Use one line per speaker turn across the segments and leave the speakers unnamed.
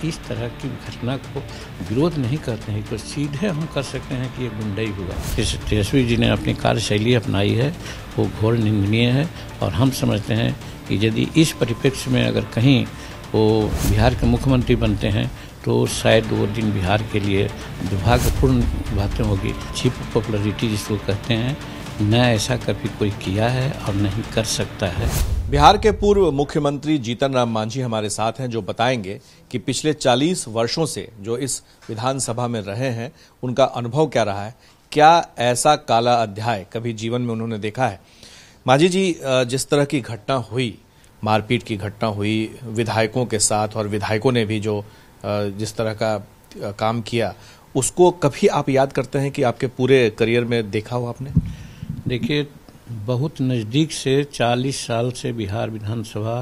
इस तरह की घटना को विरोध नहीं करते हैं तो सीधे हम कर सकते हैं कि ये गुंडई हुआ। तेजस्वी जी ने अपनी कार्यशैली अपनाई है वो घोर निंदनीय है और हम समझते हैं कि यदि इस परिप्रेक्ष्य में अगर कहीं वो बिहार के मुख्यमंत्री बनते हैं तो शायद वो दिन बिहार के लिए दुर्भाग्यपूर्ण बातें होगी। चीप पॉपुलरिटी जिसको कहते हैं, न ऐसा कभी कोई किया है और नहीं कर सकता है।
बिहार के पूर्व मुख्यमंत्री जीतन राम मांझी हमारे साथ हैं जो बताएंगे कि पिछले 40 वर्षों से जो इस विधानसभा में रहे हैं उनका अनुभव क्या रहा है, क्या ऐसा काला अध्याय कभी जीवन में उन्होंने देखा है। मांझी जी, जिस तरह की घटना हुई, मारपीट की घटना हुई विधायकों के साथ और विधायकों ने भी जो जिस तरह का काम किया, उसको कभी आप याद करते हैं कि आपके पूरे करियर में देखा हो आपने?
देखिए, बहुत नज़दीक से 40 साल से बिहार विधानसभा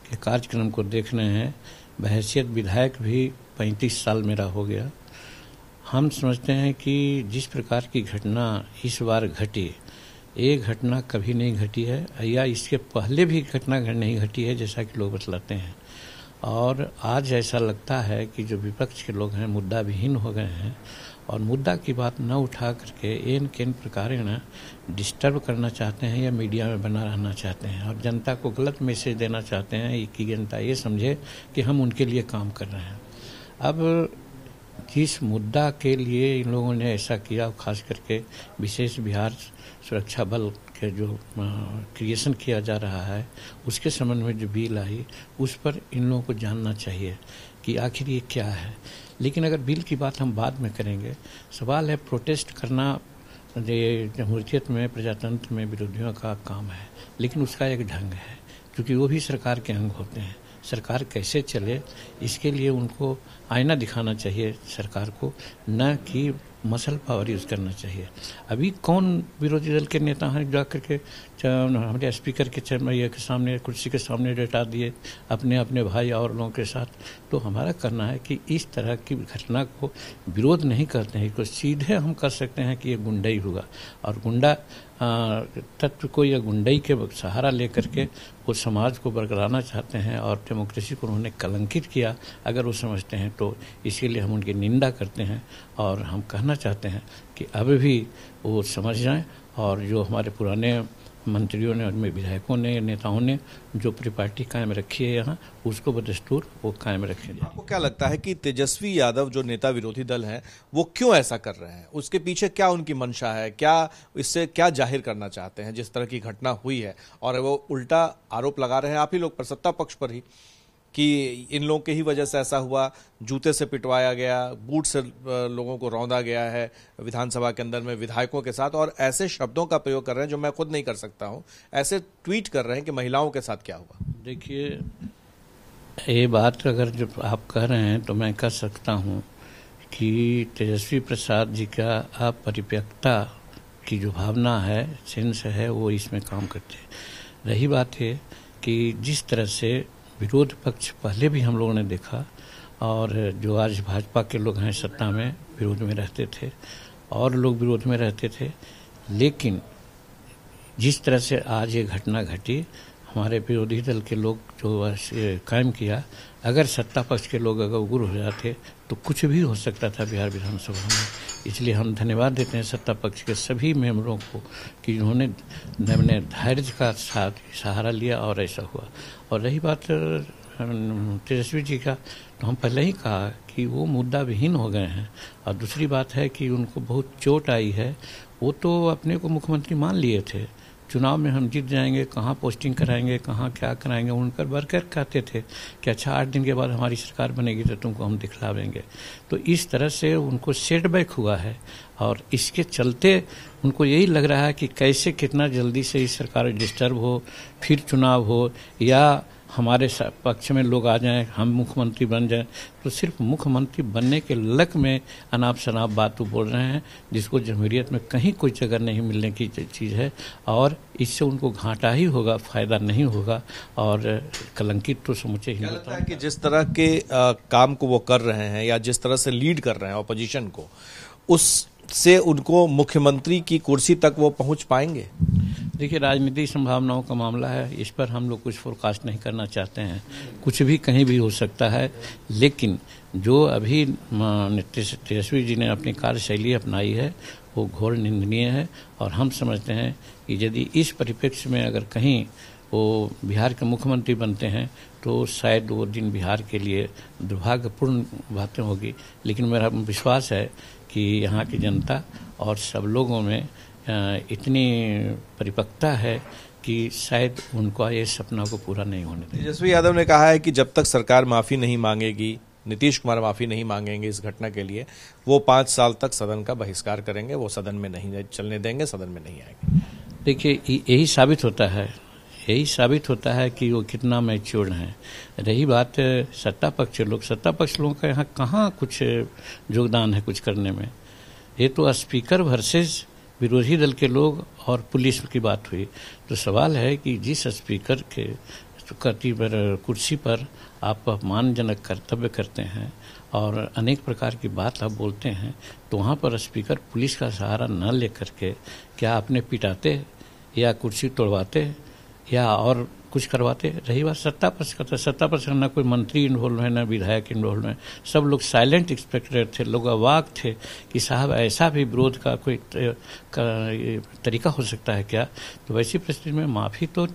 के कार्यक्रम को देख रहे हैं। बहैसियत विधायक भी 35 साल मेरा हो गया। हम समझते हैं कि जिस प्रकार की घटना इस बार घटी, ये घटना कभी नहीं घटी है या इसके पहले भी घटना नहीं घटी है जैसा कि लोग बतलाते हैं। और आज ऐसा लगता है कि जो विपक्ष के लोग हैं मुद्दा विहीन हो गए हैं और मुद्दा की बात न उठा करके एन केन प्रकार न डिस्टर्ब करना चाहते हैं या मीडिया में बना रहना चाहते हैं और जनता को गलत मैसेज देना चाहते हैं कि जनता ये समझे कि हम उनके लिए काम कर रहे हैं। अब जिस मुद्दा के लिए इन लोगों ने ऐसा किया, खास करके विशेष बिहार सुरक्षा बल के जो क्रिएशन किया जा रहा है उसके संबंध में जो बिल आई, उस पर इन लोगों को जानना चाहिए कि आखिर ये क्या है। लेकिन अगर बिल की बात हम बाद में करेंगे, सवाल है प्रोटेस्ट करना ये जमहूरियत में, प्रजातंत्र में विरोधियों का काम है, लेकिन उसका एक ढंग है क्योंकि वो भी सरकार के अंग होते हैं। सरकार कैसे चले इसके लिए उनको आईना दिखाना चाहिए सरकार को, न कि मसल पावर यूज़ करना चाहिए। अभी कौन विरोधी दल के नेता हैं जा करके हमारे स्पीकर के सामने, कुर्सी के सामने लेटा दिए अपने अपने भाई और लोगों के साथ। तो हमारा करना है कि इस तरह की घटना को विरोध नहीं करते हैं, तो सीधे हम कर सकते हैं कि ये गुंडई हुआ और गुंडा तत्व को या गुंडई के सहारा लेकर के वो समाज को बरकराना चाहते हैं और डेमोक्रेसी को उन्होंने कलंकित किया अगर वो समझते हैं तो इसीलिए हम उनकी निंदा करते हैं और हम कहना चाहते हैं कि अब भी वो समझ जाएं और जो हमारे पुराने मंत्रियों ने और विधायकों ने, नेताओं ने जो पार्टी कायम रखी है यहाँ, उसको बदस्तूर वो कायम रखे जाए।
आपको क्या लगता है कि तेजस्वी यादव जो नेता विरोधी दल हैं वो क्यों ऐसा कर रहे हैं? उसके पीछे क्या उनकी मंशा है? क्या इससे क्या जाहिर करना चाहते हैं जिस तरह की घटना हुई है? और वो उल्टा आरोप लगा रहे हैं आप ही लोग पर, सत्ता पक्ष पर ही, कि इन लोगों की ही वजह से ऐसा हुआ, जूते से पिटवाया गया, बूट से लोगों को रौंदा गया है विधानसभा के अंदर में विधायकों के साथ, और ऐसे शब्दों का प्रयोग कर रहे हैं जो मैं खुद नहीं कर सकता हूं, ऐसे ट्वीट कर रहे हैं कि महिलाओं के साथ क्या हुआ।
देखिए, ये बात अगर जो आप कह रहे हैं तो मैं कह सकता हूं कि तेजस्वी प्रसाद जी का अपरिपक्वता की जो भावना है, सेंस है, वो इसमें काम करते हैं। रही बात है कि जिस तरह से विरोध पक्ष पहले भी हम लोगों ने देखा और जो आज भाजपा के लोग हैं सत्ता में विरोध में रहते थे और लोग विरोध में रहते थे, लेकिन जिस तरह से आज ये घटना घटी, हमारे विरोधी दल के लोग जो कायम किया, अगर सत्ता पक्ष के लोग अगर उग्र हो जाते तो कुछ भी हो सकता था बिहार विधानसभा में। इसलिए हम धन्यवाद देते हैं सत्ता पक्ष के सभी मेंबरों को कि जिन्होंने धैर्य का सहारा लिया और ऐसा हुआ। और रही बात तेजस्वी जी का, तो हम पहले ही कहा कि वो मुद्दा विहीन हो गए हैं। और दूसरी बात है कि उनको बहुत चोट आई है। वो तो अपने को मुख्यमंत्री मान लिए थे, चुनाव में हम जीत जाएंगे, कहाँ पोस्टिंग कराएंगे, कहाँ क्या कराएंगे, उन पर वर्कर कहते थे कि अच्छा 8 दिन के बाद हमारी सरकार बनेगी तो तुमको हम दिखलावेंगे। तो इस तरह से उनको सेटबैक हुआ है और इसके चलते उनको यही लग रहा है कि कैसे कितना जल्दी से इस सरकार डिस्टर्ब हो, फिर चुनाव हो या हमारे पक्ष में लोग आ जाएं, हम मुख्यमंत्री बन जाएं। तो सिर्फ मुख्यमंत्री बनने के लक में अनाप शनाप बात बोल रहे हैं जिसको जमहूरियत में कहीं कोई जगह नहीं मिलने की चीज़ है और इससे उनको घाटा ही होगा, फायदा नहीं होगा और कलंकित तो समूचे ही
लगता है कि जिस तरह के काम को वो कर रहे हैं या जिस तरह से लीड कर रहे हैं ऑपोजिशन को, उससे उनको मुख्यमंत्री की कुर्सी तक वो पहुंच पाएंगे?
देखिए, राजनीतिक संभावनाओं का मामला है, इस पर हम लोग कुछ फोरकास्ट नहीं करना चाहते हैं। कुछ भी कहीं भी हो सकता है, लेकिन जो अभी तेजस्वी जी ने अपनी कार्यशैली अपनाई है वो घोर निंदनीय है। और हम समझते हैं कि यदि इस परिप्रेक्ष्य में अगर कहीं वो बिहार के मुख्यमंत्री बनते हैं तो शायद वो दिन बिहार के लिए दुर्भाग्यपूर्ण बातें होगी। लेकिन मेरा विश्वास है कि यहाँ की जनता और सब लोगों में इतनी परिपक्वता है कि शायद उनको ये सपना को पूरा नहीं होने दें।
तेजस्वी यादव ने कहा है कि जब तक सरकार माफी नहीं मांगेगी, नीतीश कुमार माफी नहीं मांगेंगे इस घटना के लिए, वो 5 साल तक सदन का बहिष्कार करेंगे, वो सदन में नहीं चलने देंगे, सदन में नहीं आएंगे।
देखिए, यही साबित होता है कि वो कितना मैच्योर्ड हैं। रही बात सत्ता पक्ष लोगों का यहाँ कहाँ कुछ योगदान है कुछ करने में। ये तो स्पीकर वर्सेस विरोधी दल के लोग और पुलिस की बात हुई। तो सवाल है कि जिस स्पीकर के कुर्सी पर आप अपमानजनक कर्तव्य करते हैं और अनेक प्रकार की बात आप बोलते हैं, तो वहाँ पर स्पीकर पुलिस का सहारा न लेकर के क्या अपने पिटाते या कुर्सी तोड़वाते या और कुछ करवाते। रही बात सत्ता पक्ष न कोई मंत्री इन्वॉल्व है, न विधायक इन्वॉल्व है, सब लोग साइलेंट एक्सपेक्टेड थे, लोग अवाक थे कि साहब ऐसा भी विरोध का कोई तरीका हो सकता है क्या। तो वैसी परिस्थिति में माफ़ी तो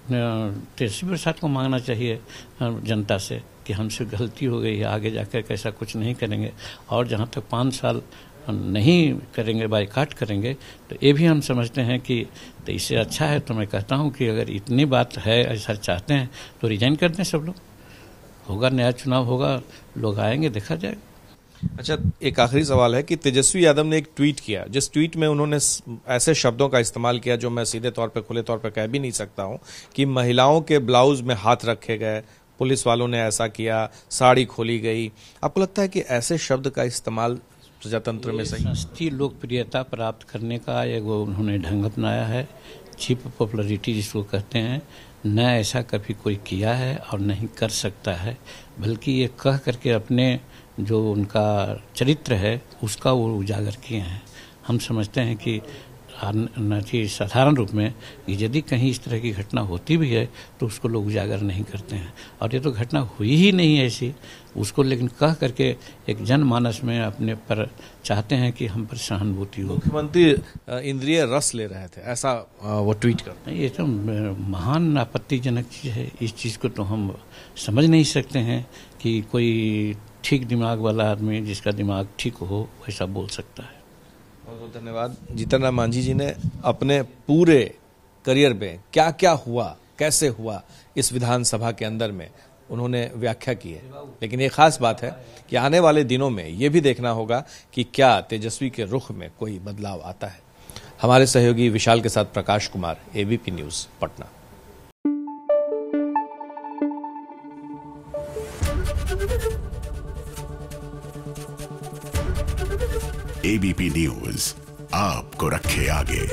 तेजस्वी प्रसाद को मांगना चाहिए जनता से कि हमसे गलती हो गई है, आगे जाकर कैसा कुछ नहीं करेंगे। और जहाँ तक 5 साल नहीं करेंगे, बाइकाट करेंगे, तो ये भी हम समझते हैं कि तो इससे अच्छा है। तो मैं कहता हूं कि अगर इतनी बात है, ऐसा चाहते हैं तो रिजाइन कर दें सब लोग। होगा नया चुनाव होगा, लोग आएंगे, देखा जाएगा।
अच्छा, एक आखिरी सवाल है कि तेजस्वी यादव ने एक ट्वीट किया, जिस ट्वीट में उन्होंने ऐसे शब्दों का इस्तेमाल किया जो मैं सीधे तौर पर खुले तौर पर कह भी नहीं सकता हूं, कि महिलाओं के ब्लाउज में हाथ रखे गए, पुलिस वालों ने ऐसा किया, साड़ी खोली गई। आपको लगता है कि ऐसे शब्द का इस्तेमाल प्रजातंत्र में सही?
सस्ती लोकप्रियता प्राप्त करने का एक उन्होंने ढंग अपनाया है, चीप पॉपुलरिटी जिसको कहते हैं। न ऐसा कभी कोई किया है और नहीं कर सकता है, बल्कि ये कह करके अपने जो उनका चरित्र है उसका वो उजागर किए हैं। हम समझते हैं कि साधारण रूप में यदि कहीं इस तरह की घटना होती भी है तो उसको लोग उजागर नहीं करते हैं। और ये तो घटना हुई ही नहीं ऐसी उसको, लेकिन कह करके एक जनमानस में अपने पर चाहते हैं कि हम पर सहानुभूति हो।
मुख्यमंत्री इंद्रिय रस ले रहे थे, ऐसा वो ट्वीट कर।
ये तो महान आपत्तिजनक चीज़ है। इस चीज़ को तो हम समझ नहीं सकते हैं कि कोई ठीक दिमाग वाला आदमी जिसका दिमाग ठीक हो वैसा बोल सकता है।
बहुत बहुत धन्यवाद। जीतन राम मांझी जी ने अपने पूरे करियर में क्या क्या हुआ, कैसे हुआ, इस विधानसभा के अंदर में उन्होंने व्याख्या की है। लेकिन एक खास बात है कि आने वाले दिनों में ये भी देखना होगा कि क्या तेजस्वी के रुख में कोई बदलाव आता है। हमारे सहयोगी विशाल के साथ Prakash Kumar, ABP news, Patna.
ABP news आपको रखे आगे।